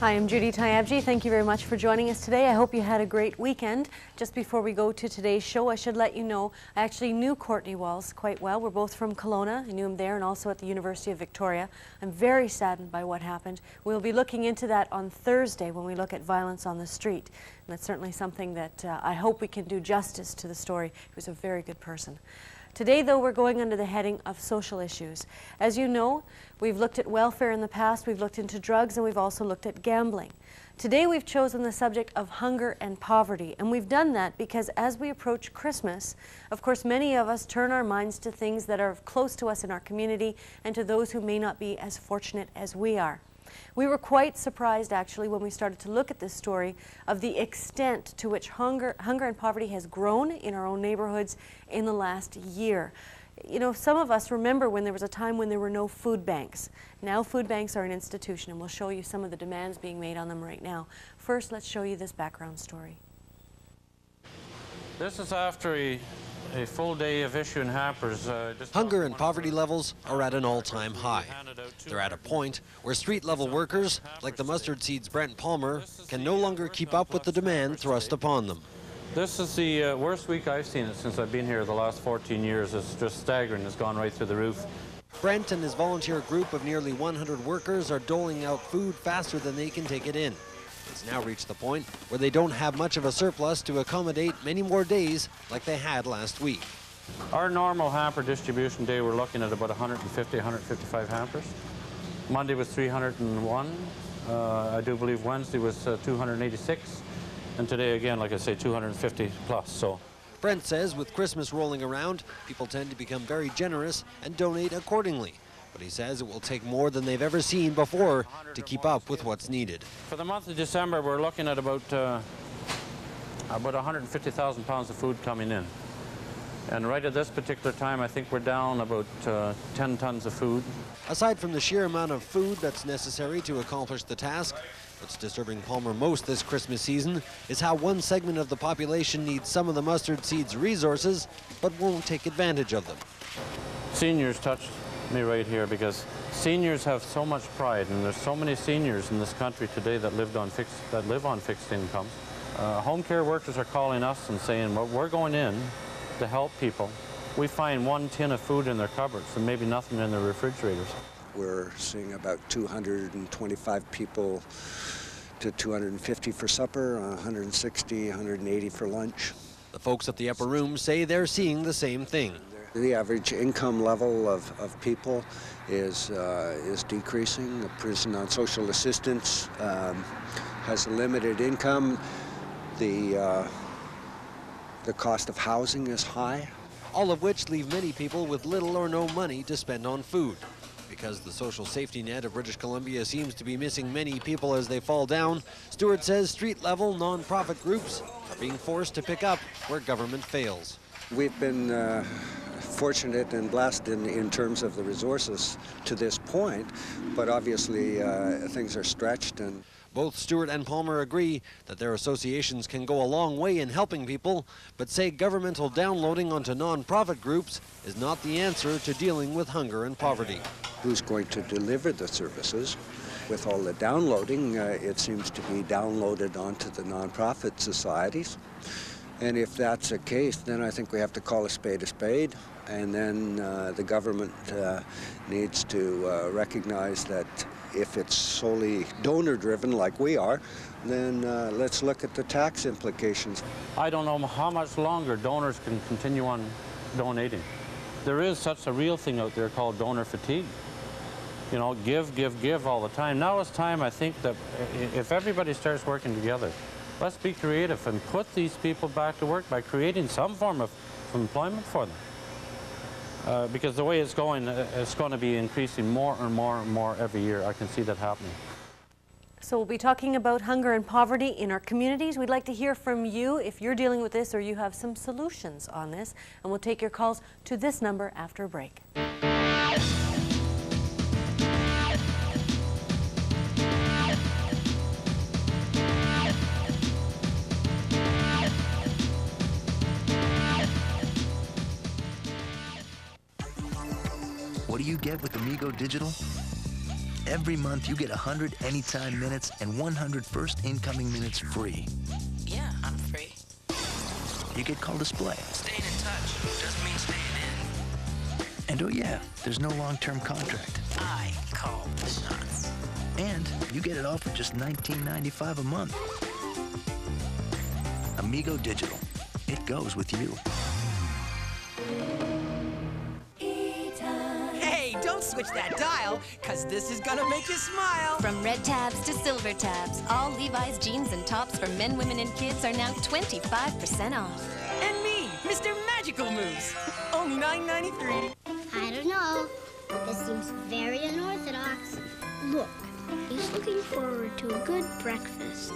Hi, I'm Judy Tyabji. Thank you very much for joining us today. I hope you had a great weekend. Just before we go to today's show, I should let you know I actually knew Courtney Walls quite well. We're both from Kelowna. I knew him there and also at the University of Victoria. I'm very saddened by what happened. We'll be looking into that on Thursday when we look at violence on the street. And that's certainly something that I hope we can do justice to the story. He was a very good person. Today, though, we're going under the heading of social issues. As you know, we've looked at welfare in the past, we've looked into drugs, and we've also looked at gambling. Today, we've chosen the subject of hunger and poverty, and we've done that because as we approach Christmas, of course, many of us turn our minds to things that are close to us in our community and to those who may not be as fortunate as we are. We were quite surprised, actually, when we started to look at this story of the extent to which hunger and poverty has grown in our own neighborhoods in the last year. You know, some of us remember when there was a time when there were no food banks. Now food banks are an institution, and we'll show you some of the demands being made on them right now. First, let's show you this background story. This is after a full day of issuing hampers. Hunger and poverty levels are at an all-time high. They're at a point where street-level workers, like the Mustard Seeds' Brent Palmer, can no longer keep up with the demand thrust upon them. This is the worst week I've seen it since I've been here the last 14 years. It's just staggering. It's gone right through the roof. Brent and his volunteer group of nearly 100 workers are doling out food faster than they can take it in. It's now reached the point where they don't have much of a surplus to accommodate many more days like they had last week. Our normal hamper distribution day, we're looking at about 150, 155 hampers. Monday was 301. I do believe Wednesday was 286. And today, again, like I say, 250 plus. So Brent says with Christmas rolling around, people tend to become very generous and donate accordingly. But he says it will take more than they've ever seen before to keep up with what's needed. For the month of December, we're looking at about 150,000 pounds of food coming in. And right at this particular time, I think we're down about 10 tons of food. Aside from the sheer amount of food that's necessary to accomplish the task, what's disturbing Palmer most this Christmas season is how one segment of the population needs some of the Mustard Seeds' resources, but won't take advantage of them. Seniors touched me right here because seniors have so much pride, and there's so many seniors in this country today that live on fixed incomes. Home care workers are calling us and saying, well, we're going in to help people. We find one tin of food in their cupboards and maybe nothing in their refrigerators. We're seeing about 225 people to 250 for supper, 160, 180 for lunch. The folks at the upper room say they're seeing the same thing. The average income level of people is decreasing. The person on social assistance has a limited income. The cost of housing is high. All of which leave many people with little or no money to spend on food. Because the social safety net of British Columbia seems to be missing many people as they fall down, Stewart says street-level non-profit groups are being forced to pick up where government fails. We've been fortunate and blessed in terms of the resources to this point, but obviously things are stretched. And both Stewart and Palmer agree that their associations can go a long way in helping people, but say governmental downloading onto non-profit groups is not the answer to dealing with hunger and poverty. Who's going to deliver the services? With all the downloading, it seems to be downloaded onto the non-profit societies. And if that's the case, then I think we have to call a spade, and then the government needs to recognize that if it's solely donor-driven like we are, then let's look at the tax implications. I don't know how much longer donors can continue on donating. There is such a real thing out there called donor fatigue. You know, give all the time. Now it's time, I think, that if everybody starts working together, let's be creative and put these people back to work by creating some form of employment for them. Because the way it's going to be increasing more and more and more every year. I can see that happening. So we'll be talking about hunger and poverty in our communities. We'd like to hear from you if you're dealing with this or you have some solutions on this. And we'll take your calls to this number after a break. What do you get with Amigo Digital? Every month, you get 100 anytime minutes and 100 first incoming minutes free. Yeah, I'm free. You get call display. Staying in touch doesn't mean staying in. And oh yeah, there's no long-term contract. I call the shots. And you get it all for just $19.95 a month. Amigo Digital. It goes with you. Hey, don't switch that dial, because this is gonna make you smile. From red tabs to silver tabs, all Levi's jeans and tops for men, women, and kids are now 25% off. And me, Mr. Magical Moves. Only $9.93. I don't know. This seems very unorthodox. Look, he's looking forward to a good breakfast.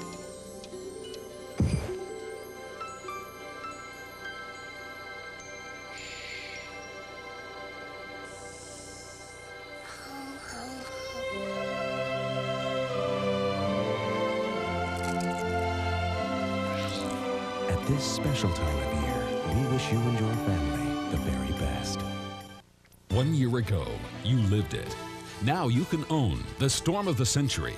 At this special time of year, we wish you and your family the very best. 1 year ago, you lived it. Now you can own The Storm of the Century.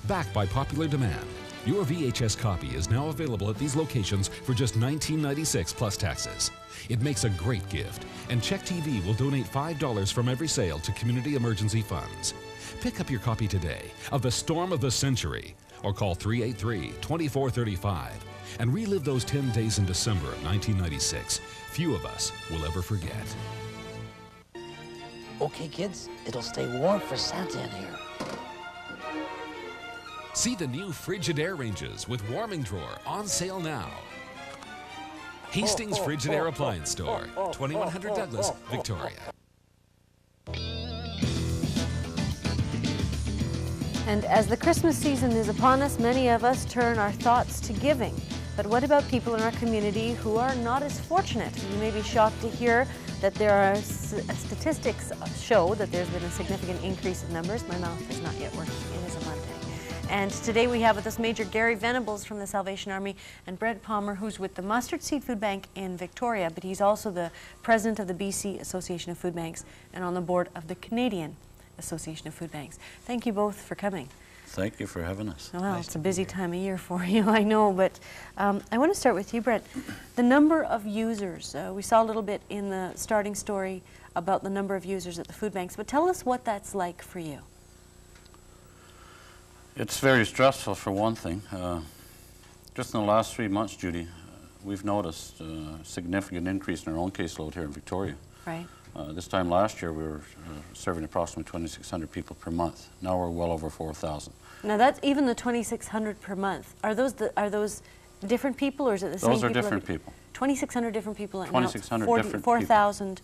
Backed by popular demand, your VHS copy is now available at these locations for just $19.96 plus taxes. It makes a great gift, and Czech TV will donate $5 from every sale to community emergency funds. Pick up your copy today of The Storm of the Century, or call 383-2435 and relive those 10 days in December of 1996. Few of us will ever forget. Okay, kids, it'll stay warm for Santa in here. See the new Frigidaire ranges with warming drawer on sale now. Hastings Frigidaire Appliance Store, 2100 Douglas, Victoria. And as the Christmas season is upon us, many of us turn our thoughts to giving. But what about people in our community who are not as fortunate? You may be shocked to hear that there are statistics show that there's been a significant increase in numbers. My mouth is not yet working. It is a Monday. And today we have with us Major Gary Venables from the Salvation Army and Brett Palmer, who's with the Mustard Seed Food Bank in Victoria, but he's also the president of the BC Association of Food Banks and on the board of the Canadian Association of Food Banks. Thank you both for coming. Thank you for having us. Well, nice, it's a busy time of year for you, I know, but I want to start with you, Brett. The number of users, we saw a little bit in the starting story about the number of users at the food banks, but tell us what that's like for you. It's very stressful for one thing. Just in the last 3 months, Judy, we've noticed a significant increase in our own caseload here in Victoria. Right. This time last year, we were serving approximately 2,600 people per month. Now we're well over 4,000. Now that's even the 2,600 per month. Are those different people, or is it the same people? Those are different people. 2,600 different people. 2,600 different people. 4,000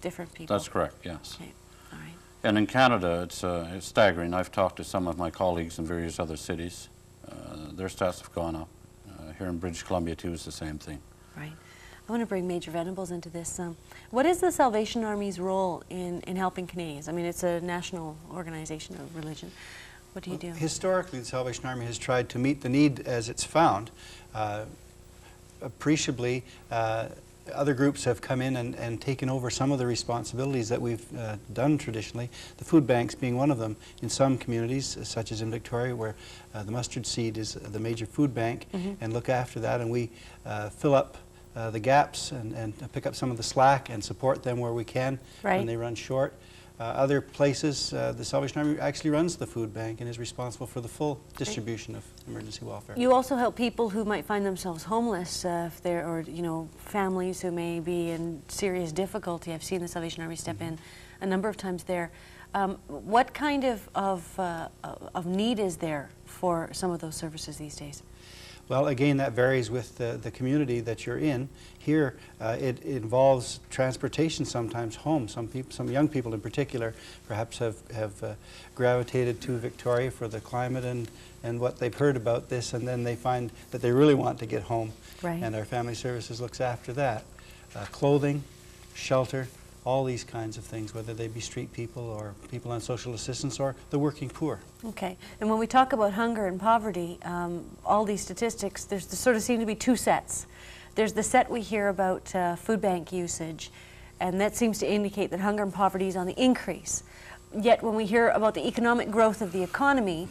different people. That's correct. Yes. Okay. All right. And in Canada, it's staggering. I've talked to some of my colleagues in various other cities. Their stats have gone up. Here in British Columbia, too, is the same thing. Right. I want to bring Major Venables into this. What is the Salvation Army's role in helping Canadians? I mean, it's a national organization of religion. What do you do? Historically, the Salvation Army has tried to meet the need as it's found. Appreciably, other groups have come in and taken over some of the responsibilities that we've done traditionally, the food banks being one of them in some communities, such as in Victoria, where the Mustard Seed is the major food bank, and look after that, and we fill up the gaps and pick up some of the slack and support them where we can when they run short. Other places, the Salvation Army actually runs the food bank and is responsible for the full distribution of emergency welfare. You also help people who might find themselves homeless, if they're, or families who may be in serious difficulty. I've seen the Salvation Army step in a number of times there. What kind of need is there for some of those services these days? Well, again, that varies with the community that you're in. Here, it involves transportation sometimes home. Some young people in particular, perhaps have gravitated to Victoria for the climate and what they've heard about this, and then they find that they really want to get home. Right. And our family services looks after that. Clothing, shelter, all these kinds of things, whether they be street people or people on social assistance or the working poor. Okay, and when we talk about hunger and poverty, all these statistics, there sort of seem to be two sets. There's the set we hear about food bank usage, and that seems to indicate that hunger and poverty is on the increase. yet when we hear about the economic growth of the economy,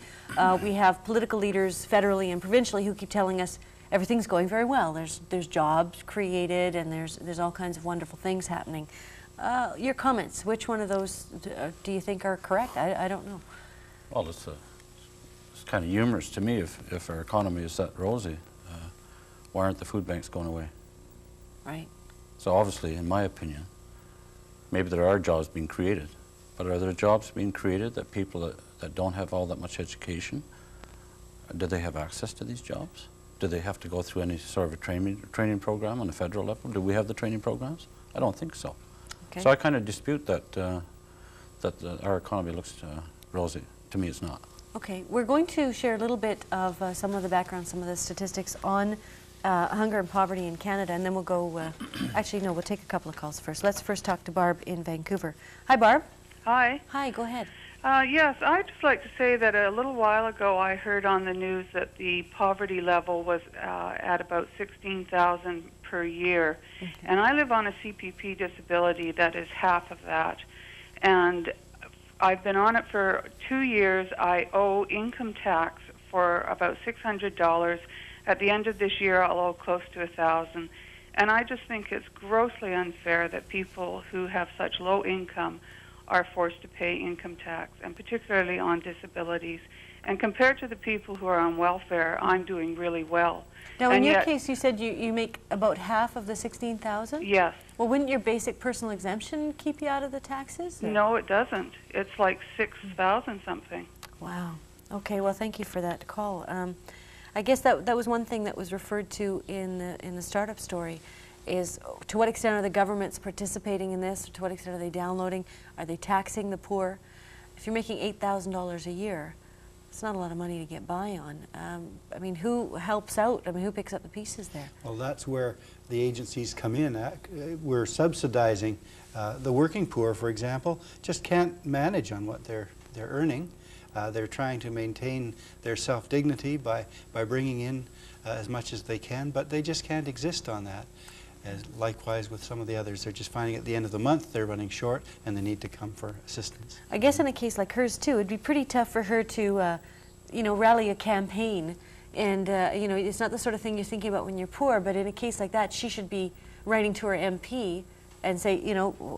we have political leaders federally and provincially who keep telling us everything's going very well. There's jobs created and there's all kinds of wonderful things happening. Your comments, which one of those do you think are correct? I don't know. Well, it's kind of humorous to me if our economy is that rosy, why aren't the food banks going away? Right. So obviously, in my opinion, maybe there are jobs being created, but are there jobs being created that people that don't have all that much education, do they have access to these jobs? Do they have to go through any sort of a training program on a federal level? Do we have the training programs? I don't think so. Okay. So I kind of dispute that our economy looks rosy. To me, it's not. Okay, we're going to share a little bit of some of the background, some of the statistics on hunger and poverty in Canada, and then we'll go, actually no, we'll take a couple of calls first. Let's first talk to Barb in Vancouver. Hi, Barb. Hi. Hi, go ahead. Yes, I'd just like to say that a little while ago I heard on the news that the poverty level was at about 16,000 per year. Mm-hmm. And I live on a CPP disability that is half of that. And I've been on it for 2 years. I owe income tax for about $600. At the end of this year, I'll owe close to $1,000. And I just think it's grossly unfair that people who have such low income are forced to pay income tax, and particularly on disabilities. And compared to the people who are on welfare, I'm doing really well. Now, in your case, you said you make about half of the 16,000? Yes. Well, wouldn't your basic personal exemption keep you out of the taxes? Or? No, it doesn't. It's like 6,000 something. Wow. Okay, well, thank you for that call. I guess that was one thing that was referred to in the startup story, is to what extent are the governments participating in this? To what extent are they downloading? Are they taxing the poor? If you're making $8,000 a year, it's not a lot of money to get by on. I mean, who helps out? I mean, who picks up the pieces there? Well, that's where the agencies come in. We're subsidizing the working poor, for example, just can't manage on what they're earning. They're trying to maintain their self-dignity by bringing in as much as they can, but they just can't exist on that. Likewise with some of the others, they're just finding at the end of the month they're running short and they need to come for assistance. I guess in a case like hers too, it'd be pretty tough for her to, rally a campaign. And, it's not the sort of thing you're thinking about when you're poor, but in a case like that, she should be writing to her MP and say,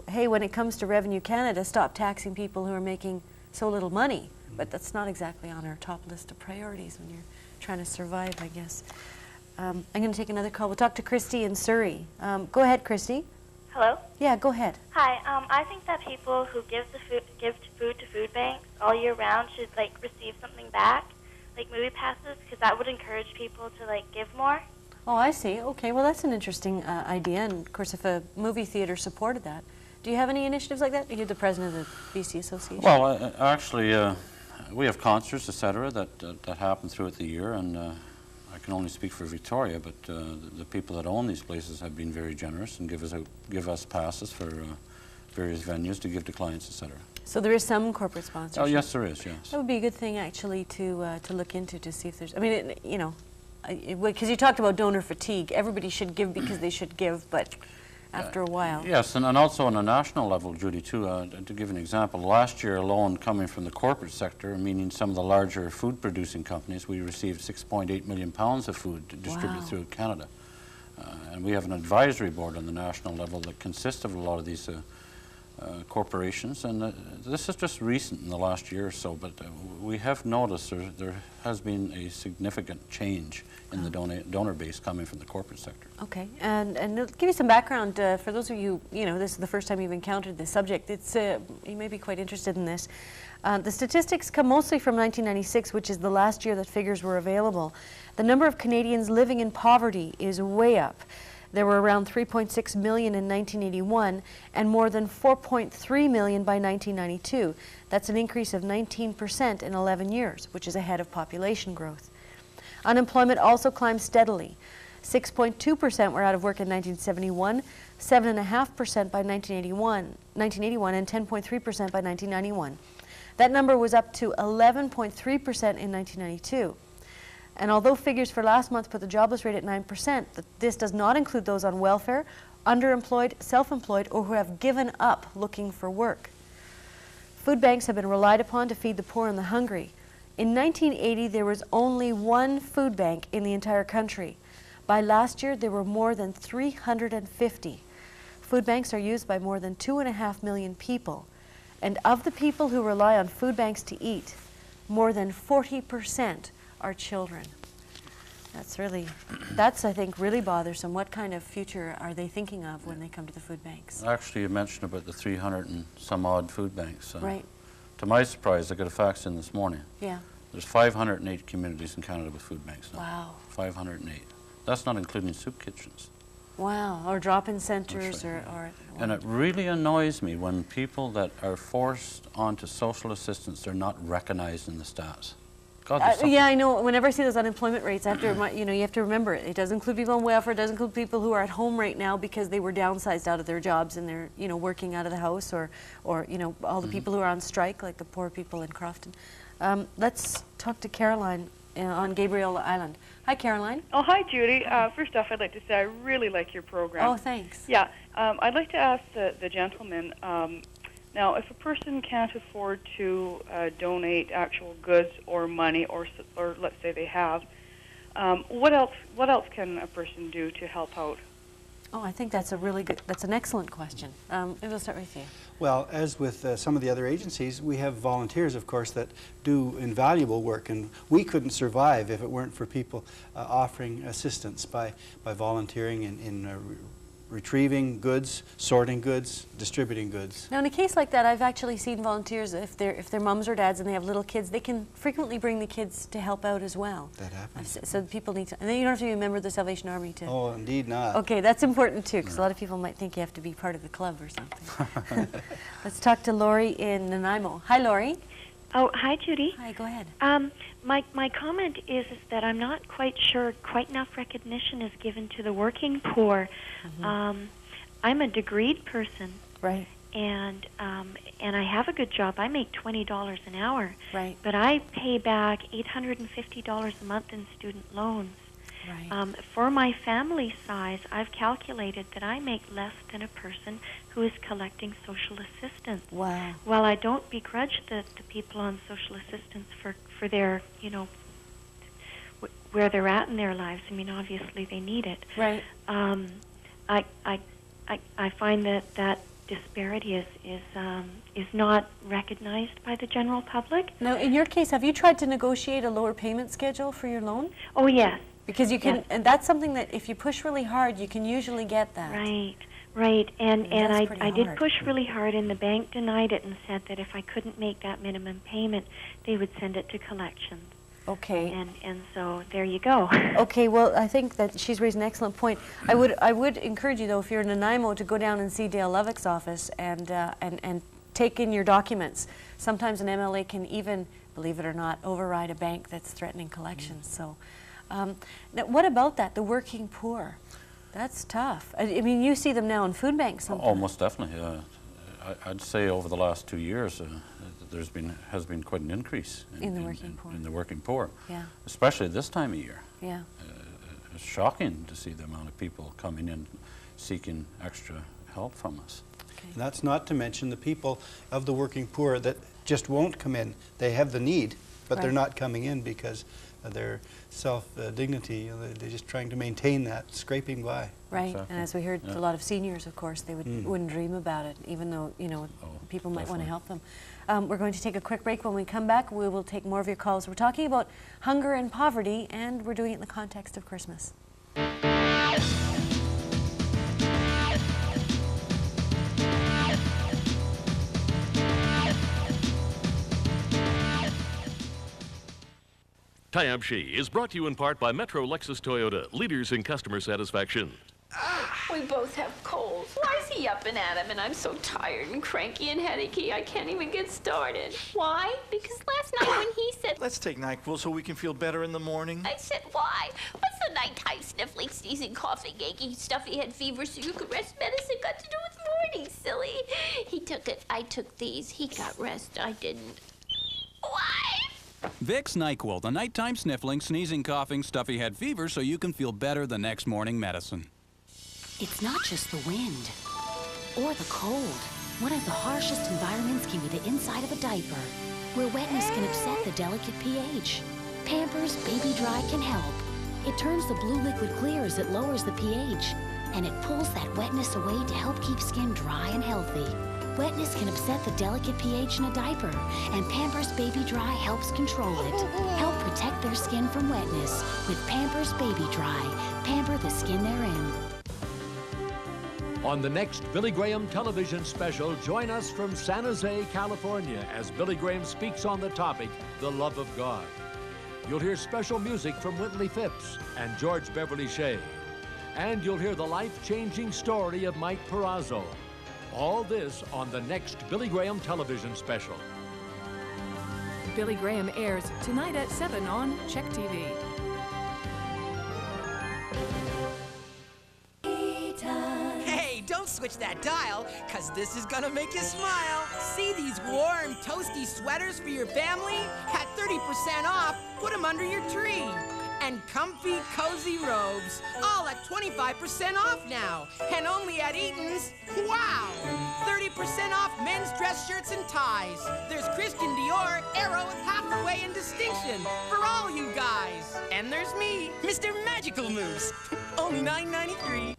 hey, when it comes to Revenue Canada, stop taxing people who are making so little money. But that's not exactly on our top list of priorities when you're trying to survive, I guess. I'm going to take another call. We'll talk to Christy in Surrey. Go ahead, Christy. Hello? Yeah, go ahead. Hi. I think that people who give food to food banks all year round should, receive something back, like movie passes, because that would encourage people to, give more. Oh, I see. Okay, well, that's an interesting idea. And, of course, if a movie theater supported that. Do you have any initiatives like that? You're the president of the BC Association. Well, actually, we have concerts, etc., that happen throughout the year, and I can only speak for Victoria, but the people that own these places have been very generous and give us passes for various venues to give to clients, etc. So there is some corporate sponsorship? Oh, yes, there is, yes. That would be a good thing, actually, to look into, to see if there's, I mean, because you talked about donor fatigue. Everybody should give because they should give, but after a while. Yes, and also on a national level, Judy, too, to give an example, last year alone, coming from the corporate sector, meaning some of the larger food-producing companies, we received 6.8 million pounds of food to distribute throughout Canada. And we have an advisory board on the national level that consists of a lot of these corporations, and this is just recent in the last year or so, but we have noticed there has been a significant change in the donor base coming from the corporate sector. Okay, and to give you some background, for those of you, this is the first time you've encountered this subject, you may be quite interested in this. The statistics come mostly from 1996, which is the last year that figures were available. The number of Canadians living in poverty is way up. There were around 3.6 million in 1981 and more than 4.3 million by 1992. That's an increase of 19% in 11 years, which is ahead of population growth. Unemployment also climbed steadily. 6.2% were out of work in 1971, 7.5% by 1981, and 10.3% by 1991. That number was up to 11.3% in 1992. And although figures for last month put the jobless rate at 9%, this does not include those on welfare, underemployed, self-employed, or who have given up looking for work. Food banks have been relied upon to feed the poor and the hungry. In 1980, there was only one food bank in the entire country. By last year, there were more than 350. Food banks are used by more than 2.5 million people. And of the people who rely on food banks to eat, more than 40% are children. That's, I think, really bothersome. What kind of future are they thinking of when they come to the food banks? Actually, you mentioned about the 300 and some odd food banks. Right. To my surprise, I got a fax in this morning. Yeah. There's 508 communities in Canada with food banks now. Wow. 508. That's not including soup kitchens. Wow, or drop-in centers or And it really annoys me when people that are forced onto social assistance, they're not recognized in the stats. God, yeah, I know. Whenever I see those unemployment rates, I have to you have to remember it. It does include people on welfare. It does include people who are at home right now because they were downsized out of their jobs and they're working out of the house, or all the people who are on strike, like the poor people in Crofton. Let's talk to Caroline on Gabriel Island. Hi, Caroline. Oh, hi, Judy. First off, I'd like to say I really like your program. Oh, thanks. Yeah, I'd like to ask the gentleman. Now, if a person can't afford to donate actual goods or money, or let's say they have, what else can a person do to help out? Oh, I think that's an excellent question. Maybe we'll start with you. Well, as with some of the other agencies, we have volunteers, of course, that do invaluable work, and we couldn't survive if it weren't for people offering assistance by volunteering in retrieving goods, sorting goods, distributing goods. Now, in a case like that, I've actually seen volunteers, if they're mums or dads and they have little kids, they can frequently bring the kids to help out as well. That happens. So people need to, and then you don't have to be a member of the Salvation Army to. Oh, indeed not. Okay, that's important too, because a lot of people might think you have to be part of the club or something. Let's talk to Lori in Nanaimo. Hi, Lori. Oh, hi, Judy. Hi, go ahead. My comment is that I'm not quite sure quite enough recognition is given to the working poor. Mm-hmm. I'm a degreed person. Right. And I have a good job. I make $20 an hour. Right. But I pay back $850 a month in student loans. Right. For my family size, I've calculated that I make less than a person who is collecting social assistance. Wow. Well, I don't begrudge the people on social assistance for their, where they're at in their lives. I mean, obviously they need it. Right. I find that disparity is not recognized by the general public. Now, in your case, have you tried to negotiate a lower payment schedule for your loan? Oh, yes. Because you can, and that's something that if you push really hard, you can usually get that. Right. And I did hard. push really hard, and the bank denied it and said that if I couldn't make that minimum payment, they would send it to collections. Okay. And so there you go. Okay, well, I think that she's raised an excellent point. I would encourage you, though, if you're in Nanaimo, to go down and see Dale Lovick's office and take in your documents. Sometimes an MLA can even, believe it or not, override a bank that's threatening collections. So, now, what about that, the working poor? That's tough. I mean, you see them now in food banks sometimes. Oh, most definitely. I'd say over the last 2 years, has been quite an increase in the working poor. In the working poor. Yeah. Especially this time of year. Yeah. It's shocking to see the amount of people coming in seeking extra help from us. Okay. And that's not to mention the people of the working poor that just won't come in. They have the need, but they're not coming in because of their self-dignity. They're just trying to maintain that, scraping by. Right, Exactly. and as we heard, a lot of seniors, of course, they wouldn't dream about it, even though, people might want to help them. We're going to take a quick break. When we come back, we will take more of your calls. We're talking about hunger and poverty, and we're doing it in the context of Christmas. Tyabji is brought to you in part by Metro Lexus Toyota, leaders in customer satisfaction. We both have colds. Why is he up and at him? And I'm so tired and cranky and headachy, I can't even get started. Why? Because last night when he said... Let's take NyQuil so we can feel better in the morning. I said, why? What's the nighttime sniffling, sneezing, coughing, achy, stuffy head fever so you could rest medicine got to do with morning, silly? He took it. I took these. He got rest. I didn't. Why? Vicks NyQuil, the nighttime sniffling, sneezing, coughing, stuffy head fever so you can feel better the next morning medicine. It's not just the wind or the cold. One of the harshest environments can be the inside of a diaper, where wetness can upset the delicate pH. Pampers Baby Dry can help. It turns the blue liquid clear as it lowers the pH, and it pulls that wetness away to help keep skin dry and healthy. Wetness can upset the delicate pH in a diaper, and Pampers Baby Dry helps control it. Help protect their skin from wetness with Pampers Baby Dry. Pamper the skin they're in. On the next Billy Graham television special, join us from San Jose, California, as Billy Graham speaks on the topic, the love of God. You'll hear special music from Whitley Phipps and George Beverly Shea. And you'll hear the life-changing story of Mike Perazzo. All this on the next Billy Graham television special. Billy Graham airs tonight at 7 on Check TV. Hey, don't switch that dial, because this is gonna make you smile. See these warm, toasty sweaters for your family? At 30% off, put them under your tree. And comfy, cozy robes, all at 25% off now. And only at Eaton's. Wow! 30% off men's dress shirts and ties. There's Christian Dior, Arrow, Hathaway, and Distinction for all you guys. And there's me, Mr. Magical Moose. Only $9.93.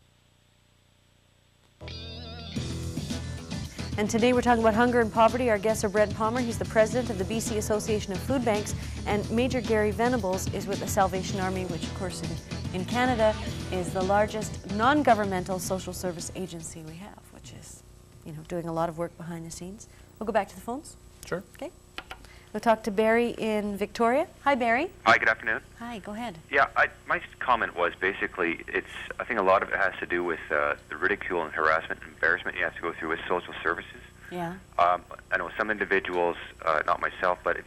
And today we're talking about hunger and poverty. Our guests are Brent Palmer. He's the president of the BC Association of Food Banks. And Major Gary Venables is with the Salvation Army, which of course in Canada is the largest non-governmental social service agency we have, which is, doing a lot of work behind the scenes. We'll go back to the phones. Sure. Okay. We'll talk to Barry in Victoria. Hi, Barry. Hi, good afternoon. Hi, go ahead. Yeah, my comment was basically, I think a lot of it has to do with the ridicule and harassment and embarrassment you have to go through with social services. Yeah. I know some individuals, not myself, but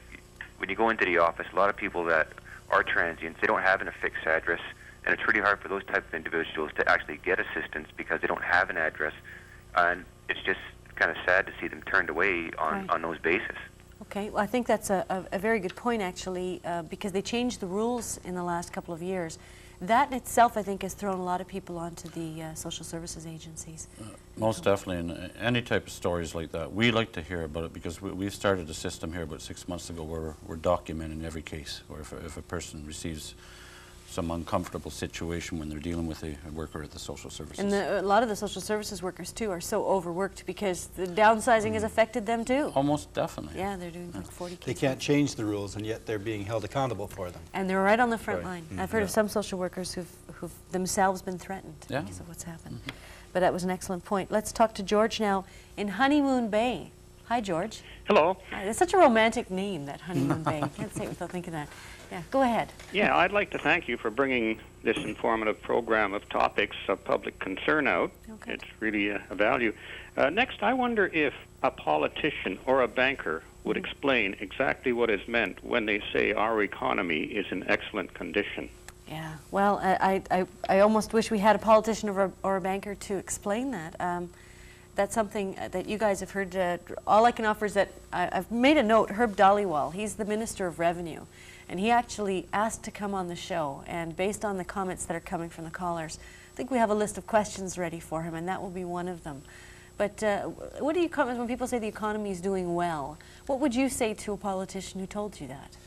when you go into the office, a lot of people that are transients, they don't have a fixed address, and it's really hard for those type of individuals to actually get assistance because they don't have an address, and it's just kind of sad to see them turned away on those bases. Okay, well, I think that's a very good point, actually, because they changed the rules in the last couple of years. That in itself, I think, has thrown a lot of people onto the social services agencies. Most definitely, and any type of stories like that, we like to hear about it because we started a system here about 6 months ago where we're documenting every case, where if a person receives some uncomfortable situation when they're dealing with a worker at the social services. And a lot of the social services workers, too, are so overworked because the downsizing has affected them, too. Almost definitely. Yeah, they're doing like 40 cases. They can't change the rules, and yet they're being held accountable for them. And they're right on the front Right. line. I've heard of some social workers who've themselves been threatened because of what's happened. But that was an excellent point. Let's talk to George now in Honeymoon Bay. Hi, George. Hello. Hi. It's such a romantic name, that Honeymoon Bay. You can't say it without thinking that. Yeah, go ahead. Yeah, I'd like to thank you for bringing this informative program of topics of public concern out. Okay. It's really a value. Next, I wonder if a politician or a banker would explain exactly what is meant when they say our economy is in excellent condition. Yeah, well, I almost wish we had a politician or a banker to explain that. That's something that you guys have heard. All I can offer is that I've made a note. Herb Dhaliwal, he's the Minister of Revenue, and he actually asked to come on the show. And based on the comments that are coming from the callers, I think we have a list of questions ready for him, and that will be one of them. But what do you comment when people say the economy is doing well? What would you say to a politician who told you that?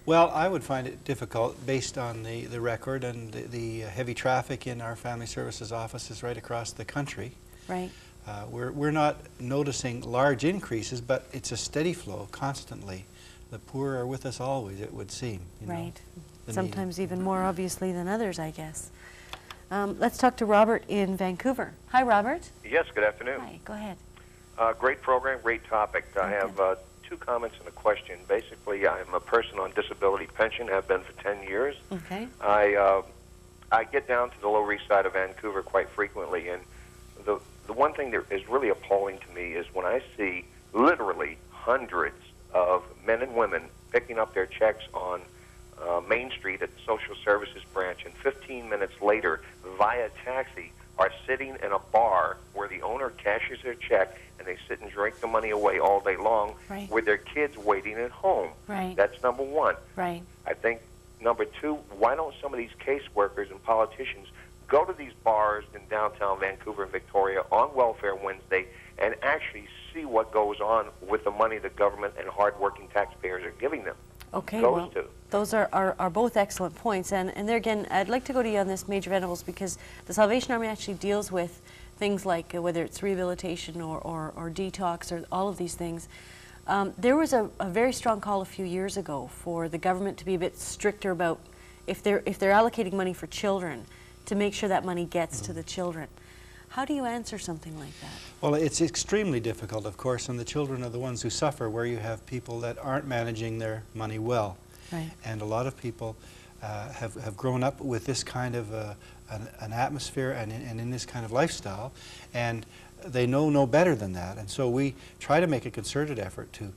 Well, I would find it difficult based on the record and the heavy traffic in our family services offices right across the country. Right. We're not noticing large increases, but it's a steady flow constantly. The poor are with us always, it would seem. Right. Sometimes even more obviously than others, I guess. Let's talk to Robert in Vancouver. Hi, Robert. Yes, good afternoon. Hi, go ahead. Great program, great topic. I have two comments and a question. Basically, I'm a person on disability pension, have been for 10 years. Okay. I get down to the Lower East Side of Vancouver quite frequently, and the one thing that is really appalling to me is when I see literally hundreds of men and women picking up their checks on Main Street at the Social Services branch, and 15 minutes later, via taxi, are sitting in a bar where the owner cashes their check and they sit and drink the money away all day long with their kids waiting at home. Right. That's number one. Right. I think number two, why don't some of these caseworkers and politicians go to these bars in downtown Vancouver and Victoria on Welfare Wednesday and actually see what goes on with the money the government and hardworking taxpayers are giving them. Okay, well, those are both excellent points. And there again, I'd like to go to you on this, Major Venables, because the Salvation Army actually deals with things like whether it's rehabilitation or detox or all of these things. There was a very strong call a few years ago for the government to be a bit stricter about if they're allocating money for children, to make sure that money gets to the children. How do you answer something like that? Well, it's extremely difficult, of course, and the children are the ones who suffer, where you have people that aren't managing their money well. Right. And a lot of people have grown up with this kind of an atmosphere and in this kind of lifestyle, and they know no better than that. And so we try to make a concerted effort to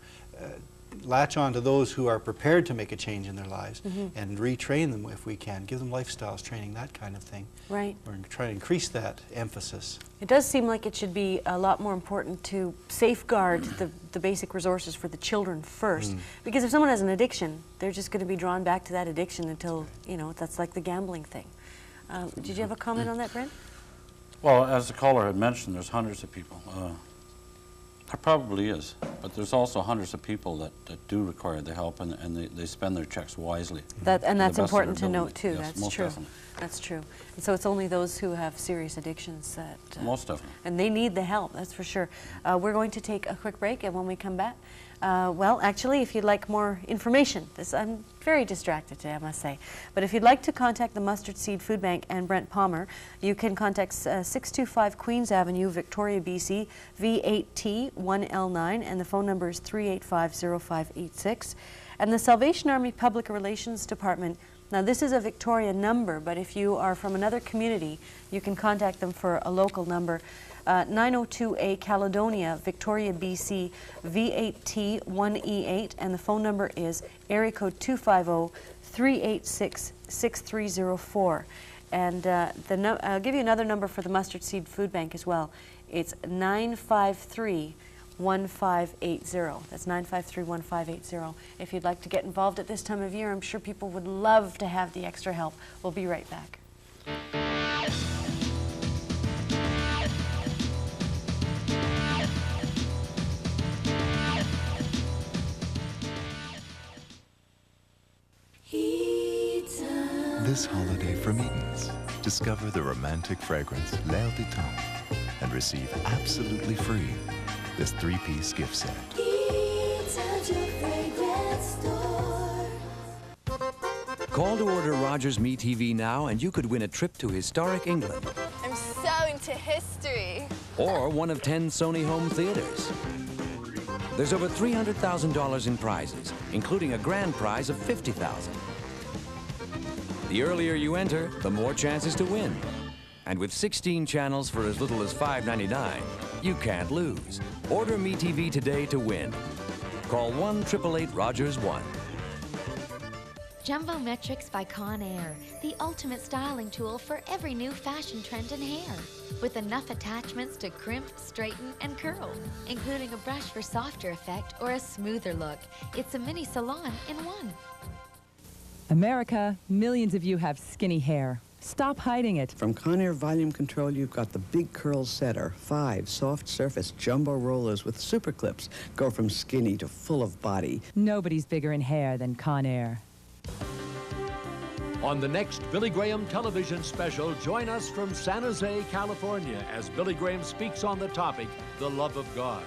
latch on to those who are prepared to make a change in their lives and retrain them if we can, give them lifestyles training, that kind of thing. Right. We're trying to increase that emphasis. It does seem like it should be a lot more important to safeguard the basic resources for the children first. Because if someone has an addiction, they're just going to be drawn back to that addiction until, you know, that's like the gambling thing. Did you have a comment on that, Brent? Well, as the caller had mentioned, there's hundreds of people. There probably is, but there's also hundreds of people that do require the help, and they spend their checks wisely. And that's important to note too. Yes, that's true. Definitely. That's true. And so it's only those who have serious addictions that... most definitely. And they need the help, that's for sure. We're going to take a quick break, and when we come back, well, actually, if you'd like more information, I'm very distracted today, I must say. But if you'd like to contact the Mustard Seed Food Bank and Brent Palmer, you can contact 625 Queens Avenue, Victoria, BC, V8T1L9, and the phone number is 385-0586. And the Salvation Army Public Relations Department, now this is a Victoria number, but if you are from another community, you can contact them for a local number. 902A Caledonia, Victoria, BC, V8T1E8, and the phone number is area code 250-386-6304. And I'll give you another number for the Mustard Seed Food Bank as well. It's 953-1580. That's 953-1580. If you'd like to get involved at this time of year, I'm sure people would love to have the extra help. We'll be right back. This holiday from Eaton's, discover the romantic fragrance L'air du Temps and receive absolutely free this 3-piece gift set. Call to order Rogers Me TV now and you could win a trip to historic England. I'm so into history. Or one of 10 Sony home theaters. There's over $300,000 in prizes, including a grand prize of $50,000. The earlier you enter, the more chances to win. And with 16 channels for as little as $5.99, you can't lose. Order Me TV today to win. Call 1-888-ROGERS-1. Jumbo Metrics by Conair, the ultimate styling tool for every new fashion trend in hair. With enough attachments to crimp, straighten, and curl, including a brush for softer effect or a smoother look. It's a mini salon in one. America, millions of you have skinny hair. Stop hiding it. From Conair Volume Control, you've got the Big Curl Setter. 5 soft surface jumbo rollers with super clips go from skinny to full of body. Nobody's bigger in hair than Conair. On the next Billy Graham television special, join us from San Jose, California, as Billy Graham speaks on the topic, the love of God.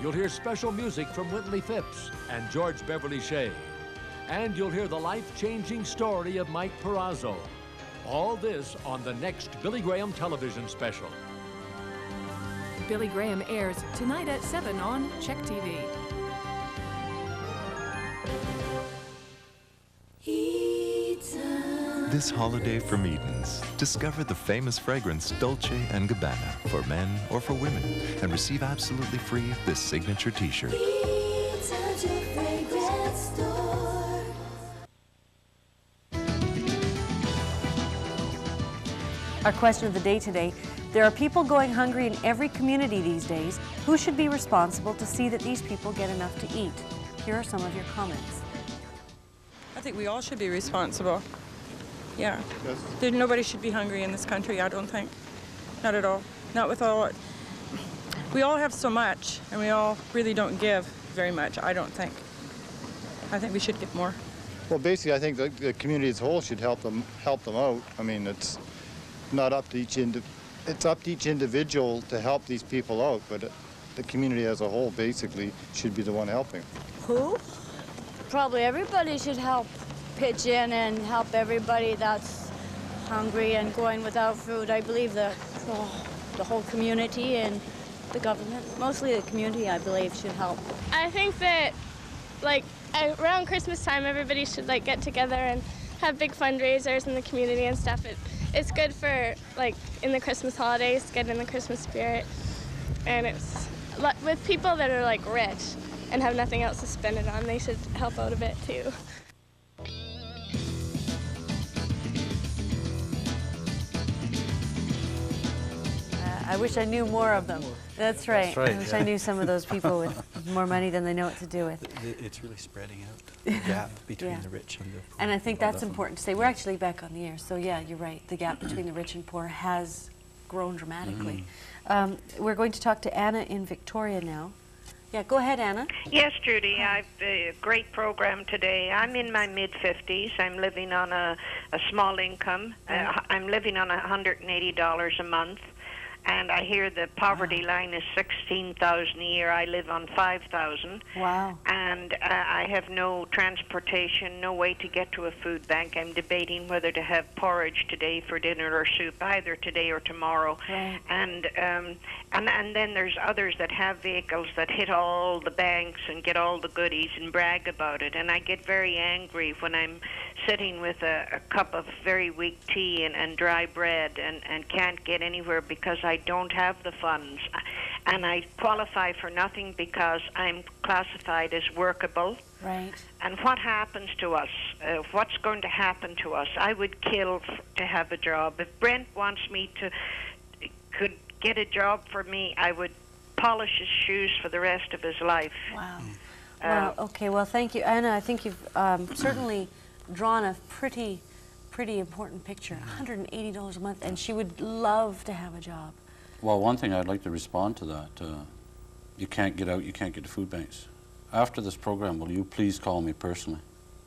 You'll hear special music from Whitley Phipps and George Beverly Shea. And you'll hear the life-changing story of Mike Perazzo. All this on the next Billy Graham television special. Billy Graham airs tonight at 7 on Check TV. This holiday from Eaton's, discover the famous fragrance Dolce & Gabbana for men or for women and receive absolutely free this signature t-shirt. Our question of the day today, there are people going hungry in every community these days. Who should be responsible to see that these people get enough to eat? Here are some of your comments. I think we all should be responsible. Yeah. Nobody should be hungry in this country, I don't think. Not at all. Not with all... We all have so much, and we all really don't give very much, I don't think. I think we should give more. Well, basically, I think the community as a whole should help them out. I mean, it's not up to it's up to each individual to help these people out, but the community as a whole basically should be the one helping. Who? Probably everybody should help pitch in and help everybody that's hungry and going without food. I believe the whole community and the government, mostly the community, I believe, should help. I think that, like, around Christmas time, everybody should, like, get together and have big fundraisers in the community and stuff. It's good for, like, in the Christmas holidays, get in the Christmas spirit. And it's, with people that are, like, rich and have nothing else to spend it on, they should help out a bit, too. I wish I knew more of them. That's right. That's right, I wish yeah. I knew some of those people with more money than they know what to do with. It's really spreading out, the gap between Yeah. the rich and the poor. And I think that's important to say. We're actually back on the air, so yeah, you're right. The gap between the rich and poor has grown dramatically. We're going to talk to Anna in Victoria now. Yeah, go ahead, Anna. Yes, Judy, I've a great program today. I'm in my mid-50s. I'm living on a small income. I'm living on $180 a month. And I hear the poverty line is $16,000 a year. I live on $5,000. Wow. And I have no transportation, no way to get to a food bank. I'm debating whether to have porridge today for dinner or soup, either today or tomorrow. Right. And then there's others that have vehicles that hit all the banks and get all the goodies and brag about it. And I get very angry when I'm sitting with a cup of very weak tea and dry bread and can't get anywhere because I don't have the funds. And I qualify for nothing because I'm classified as workable. Right. And what happens to us? What's going to happen to us? I would kill to have a job. If Brent wants me could get a job for me, I would polish his shoes for the rest of his life. Wow. Well, okay, well, thank you. Anna, I think you've certainly drawn a pretty important picture. $180 a month, and she would love to have a job. Well, one thing I'd like to respond to that, you can't get out, you can't get to food banks. After this program, will you please call me personally,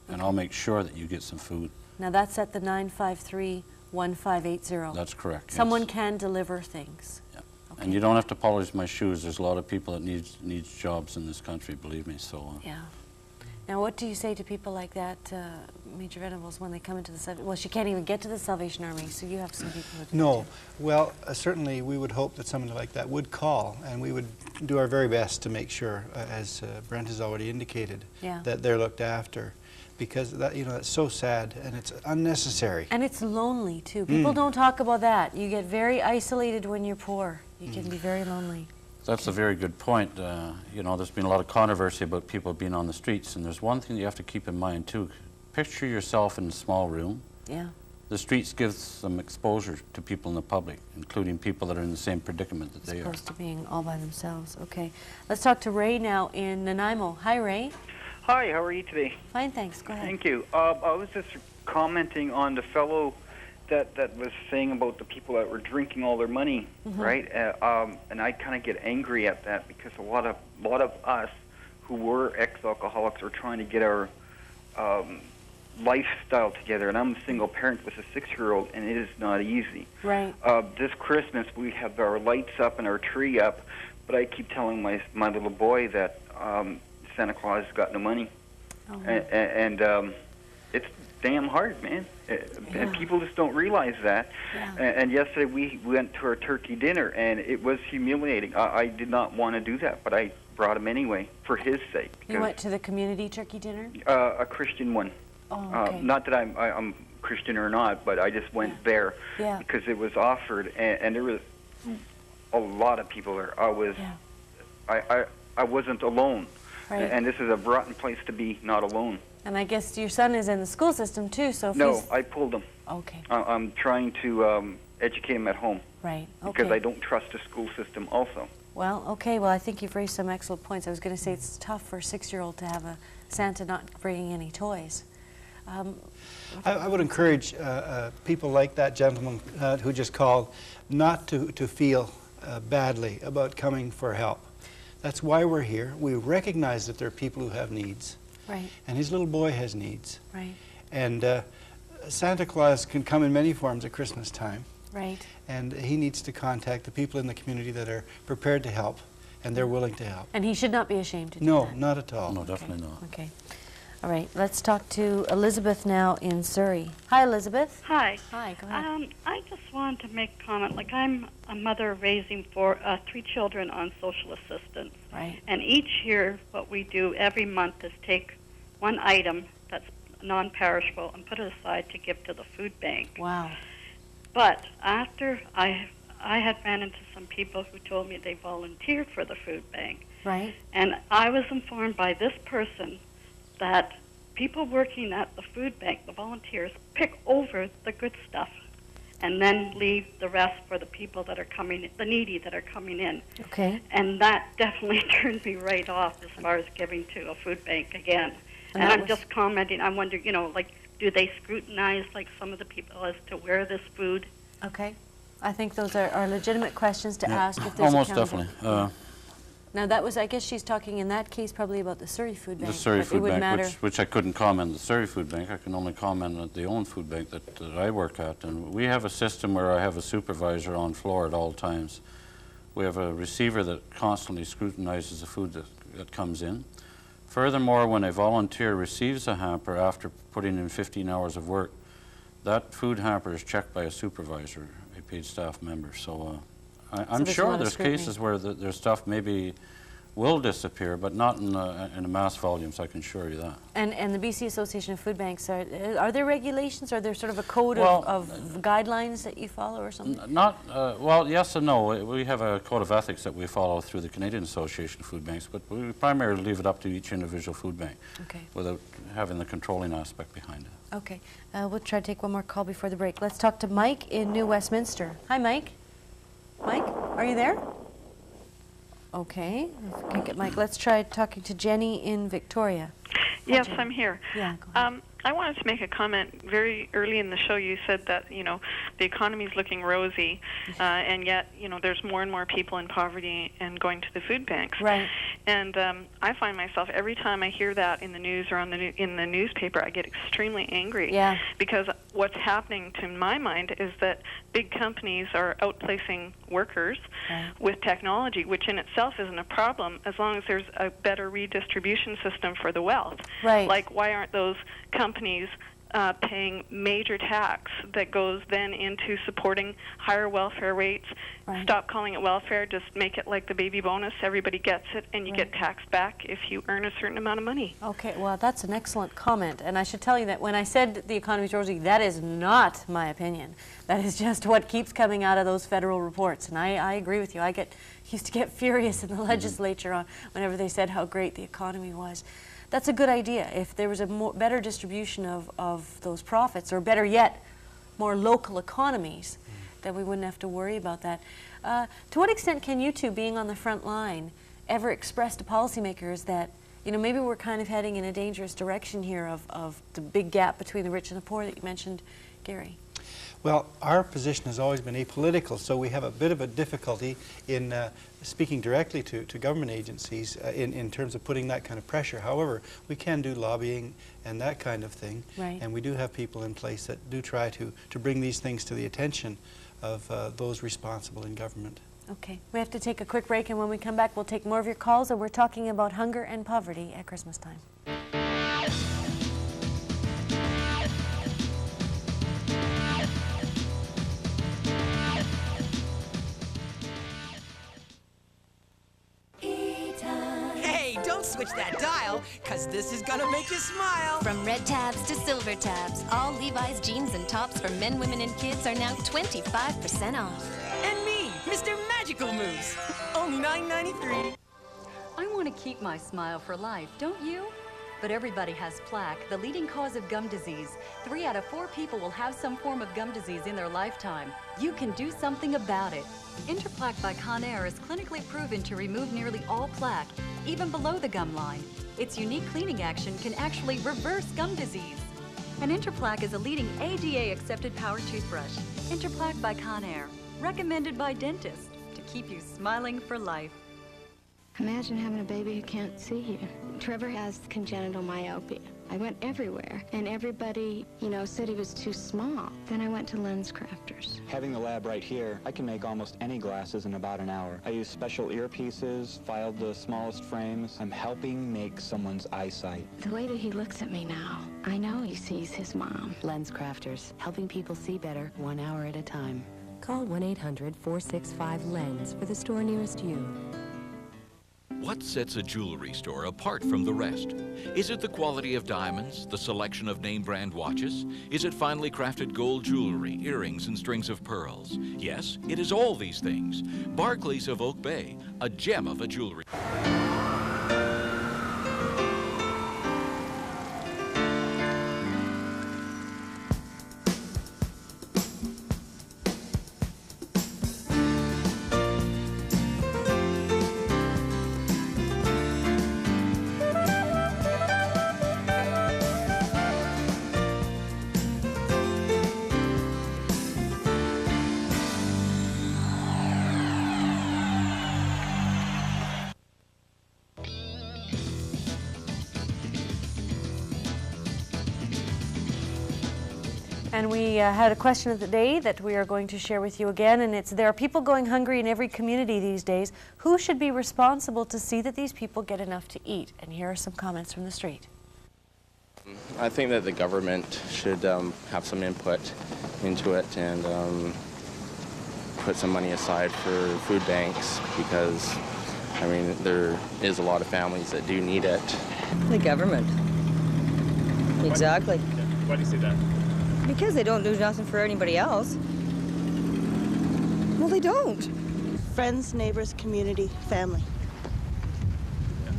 and I'll make sure that you get some food. Now that's at the 953-1580. That's correct, yes. Someone can deliver things. Yeah. Okay. And you don't have to polish my shoes. There's a lot of people that needs jobs in this country, believe me, so... Yeah. Now, what do you say to people like that, Major Venables, when they come into the... Well, she can't even get to the Salvation Army, so you have some people who can. No. Well, certainly we would hope that someone like that would call, and we would do our very best to make sure, as Brent has already indicated, that they're looked after. Because that, it's so sad and it's unnecessary. And it's lonely, too. People don't talk about that. You get very isolated when you're poor. You can be very lonely. That's a very good point. There's been a lot of controversy about people being on the streets, and there's one thing you have to keep in mind, too. Picture yourself in a small room. Yeah. The streets give some exposure to people in the public, including people that are in the same predicament that they are. As opposed to being all by themselves. Okay. Let's talk to Ray now in Nanaimo. Hi, Ray. Hi, how are you today? Fine, thanks. Go ahead. Thank you. I was just commenting on the fellow that was saying about the people that were drinking all their money, right? And I kind of get angry at that because a lot of us who were ex-alcoholics are trying to get our lifestyle together. And I'm a single parent with a 6-year-old, and it is not easy. Right. This Christmas we have our lights up and our tree up, but I keep telling my little boy that Santa Claus has got no money, and it's damn hard, man. And people just don't realize that. Yeah. And yesterday we went to our turkey dinner, and it was humiliating. I did not want to do that, but I brought him anyway for his sake. You went to the community turkey dinner? A Christian one. Oh, okay. Not that I'm Christian or not, but I just went there because it was offered, and there was a lot of people there. I wasn't alone. Right. And this is a rotten place to be not alone. And I guess your son is in the school system too, so if No, I pulled him. Okay. I'm trying to educate him at home. Right, okay. Because I don't trust the school system also. Well, okay, well, I think you've raised some excellent points. I was going to say it's tough for a 6-year-old to have a Santa not bringing any toys. I would encourage people like that gentleman who just called not to feel badly about coming for help. That's why we're here. We recognize that there are people who have needs. Right. And his little boy has needs. Right. And Santa Claus can come in many forms at Christmas time. Right. And he needs to contact the people in the community that are prepared to help, and they're willing to help. And he should not be ashamed to do No, that. not at all. No, definitely not. Okay. All right, let's talk to Elizabeth now in Surrey. Hi, Elizabeth. Hi. Hi, go ahead. I just wanted to make a comment. Like, I'm a mother raising 3 children on social assistance. Right. And each year, what we do every month is take one item that's non-perishable and put it aside to give to the food bank. Wow. But after I had ran into some people who told me they volunteered for the food bank. Right. And I was informed by this person that people working at the food bank, the volunteers, pick over the good stuff and then leave the rest for the people that are coming, the needy that are coming in. Okay. And that definitely turned me right off as far as giving to a food bank again. And And that I'm was- just commenting, I wonder, you know, like, do they scrutinize, like, some of the people as to where this food? Okay. I think those are legitimate questions to Yeah, ask if there's almost accountability. definitely. Now that was, I guess she's talking in that case probably about the Surrey Food Bank. The Surrey but it Food would Bank, matter. which I couldn't comment on the Surrey Food Bank. I can only comment on the own food bank that I work at. And we have a system where I have a supervisor on floor at all times. We have a receiver that constantly scrutinizes the food that comes in. Furthermore, when a volunteer receives a hamper after putting in 15 hours of work, that food hamper is checked by a supervisor, a paid staff member. So I'm there's a sure lot of there's scrutiny. cases where their stuff maybe will disappear, but not in a mass volumes, I can assure you that. And the BC Association of Food Banks, are there regulations? Are there sort of a code Well, of guidelines that you follow or something? Well, yes and no. We have a code of ethics that we follow through the Canadian Association of Food Banks, but we primarily leave it up to each individual food bank Okay. without having the controlling aspect behind it. Okay. We'll try to take one more call before the break. Let's talk to Mike in New Westminster. Hi, Mike. Mike, are you there? Okay. If we can't get Mike, let's try talking to Jenny in Victoria. Yes, I'm here. Yeah, I wanted to make a comment. Very early in the show, you said that, you know, the economy is looking rosy, and yet, you know, there's more and more people in poverty and going to the food banks. Right. And I find myself, every time I hear that in the news or in the newspaper, I get extremely angry. Yeah. Because what's happening, to my mind, is that big companies are outplacing workers with technology, which in itself isn't a problem as long as there's a better redistribution system for the wealth. Right. Like, why aren't those companies paying major tax that goes then into supporting higher welfare rates? Right. Stop calling it welfare, just make it like the baby bonus. Everybody gets it, and you get taxed back if you earn a certain amount of money. Okay, well, that's an excellent comment. And I should tell you that when I said the economy's rosy, that is not my opinion. That is just what keeps coming out of those federal reports. And I agree with you. I used to get furious in the legislature on whenever they said how great the economy was. That's a good idea. If there was a better distribution of those profits, or better yet, more local economies, then we wouldn't have to worry about that. To what extent can you two, being on the front line, ever express to policymakers that, you know, maybe we're kind of heading in a dangerous direction here of the big gap between the rich and the poor that you mentioned, Gary? Well, our position has always been apolitical, so we have a bit of a difficulty in speaking directly to government agencies in terms of putting that kind of pressure. However, we can do lobbying and that kind of thing, Right. and we do have people in place that do try to bring these things to the attention of those responsible in government. Okay, we have to take a quick break, and when we come back, we'll take more of your calls, and we're talking about hunger and poverty at Christmas time. Hey, don't switch that dial, because this is gonna make you smile. From red tabs to silver tabs, all Levi's jeans and tops for men, women, and kids are now 25% off. And me, Mr. Magical Moves, only $9.93. I want to keep my smile for life, don't you? But everybody has plaque, the leading cause of gum disease. 3 out of 4 people will have some form of gum disease in their lifetime. You can do something about it. Interplaque by Conair is clinically proven to remove nearly all plaque, even below the gum line. Its unique cleaning action can actually reverse gum disease. And Interplaque is a leading ADA-accepted power toothbrush. Interplaque by Conair, recommended by dentists to keep you smiling for life. Imagine having a baby who can't see you. Trevor has congenital myopia. I went everywhere, and everybody, said he was too small. Then I went to Lens Crafters. Having the lab right here, I can make almost any glasses in about an hour. I use special earpieces, filed the smallest frames. I'm helping make someone's eyesight. The way that he looks at me now, I know he sees his mom. Lens Crafters, helping people see better 1 hour at a time. Call 1-800-465-LENS for the store nearest you. What sets a jewelry store apart from the rest? Is it the quality of diamonds, the selection of name brand watches? Is it finely crafted gold jewelry, earrings, and strings of pearls? Yes, it is all these things. Barclays of Oak Bay, a gem of a jewelry. And we had a question of the day that we are going to share with you again, and it's, there are people going hungry in every community these days. Who should be responsible to see that these people get enough to eat? And here are some comments from the street. I think that the government should have some input into it and put some money aside for food banks, because, I mean, there is a lot of families that do need it. The government. Exactly. Why do you say that? Because they don't do nothing for anybody else. Well, they don't. Friends, neighbors, community, family. Yeah.